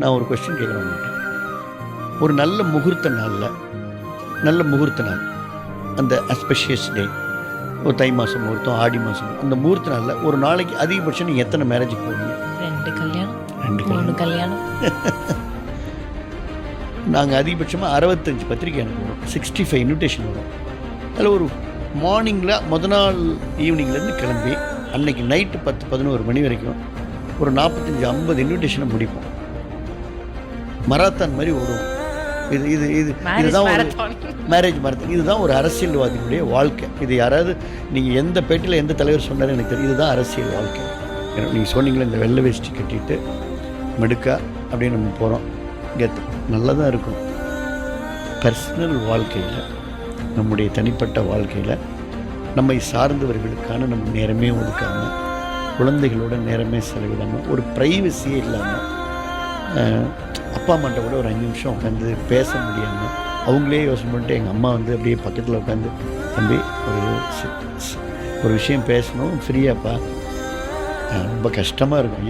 நான் ஒரு கொஸ்டின் கேட்குறேன் உங்கள்கிட்ட. ஒரு நல்ல முகூர்த்த நாளில், நல்ல முகூர்த்த நாள், அந்த அஸ்பெஷியஸ் டே, ஒரு தை மாதம் முகூர்த்தம், ஆடி மாதம், அந்த முகூர்த்த நாளில் ஒரு நாளைக்கு அதிகபட்சம் நீங்கள் எத்தனை மேரேஜுக்கு போவீங்க? 2 கல்யாணம், 2 3 கல்யாணம். கல்யாணம். நாங்கள் அதிகபட்சமாக 65 பத்திரிக்கை அனுப்புவோம், 65 இன்விடேஷன் வரும். அதில் ஒரு மார்னிங்கில் முத நாள் ஈவினிங்லேருந்து கிளம்பி அன்னைக்கு நைட்டு 10-11 மணி வரைக்கும் ஒரு 45-50 இன்விடேஷனை முடிப்போம். மராத்தான் மாதிரி ஓடுவோம். இதுதான் ஒரு மேரேஜ் மராத்தான். இதுதான் ஒரு அரசியல்வாதியினுடைய வாழ்க்கை. இது யாராவது நீங்கள் எந்த பேட்டியில் எந்த தலைவர் சொன்னார் எனக்கு தெரியும். இதுதான் அரசியல் வாழ்க்கை. நீங்கள் சொன்னீங்களே இந்த வெள்ளை வேஷ்டி கட்டிட்டு மெடுக்கா அப்படின்னு நம்ம போகிறோம். கெத்து நல்லா தான் இருக்கும். பர்சனல் வாழ்க்கையில், நம்முடைய தனிப்பட்ட வாழ்க்கையில் நம்மை சார்ந்தவர்களுக்கான நம்ம நேரமே ஒதுக்காமல், குழந்தைகளோட நேரமே செலவிடாமல், ஒரு ப்ரைவசியே இல்லாமல், அப்பா அம்மாட்ட கூட ஒரு 5 நிமிஷம் உட்காந்து பேச முடியாமல் அவங்களே யோசனை பண்ணிட்டு, எங்கள் அம்மா வந்து அப்படியே பக்கத்தில் உட்காந்து, தம்பி ஒரு விஷயம் பேசணும், ஃப்ரீயாப்பா, ரொம்ப கஷ்டமாக இருக்கும்.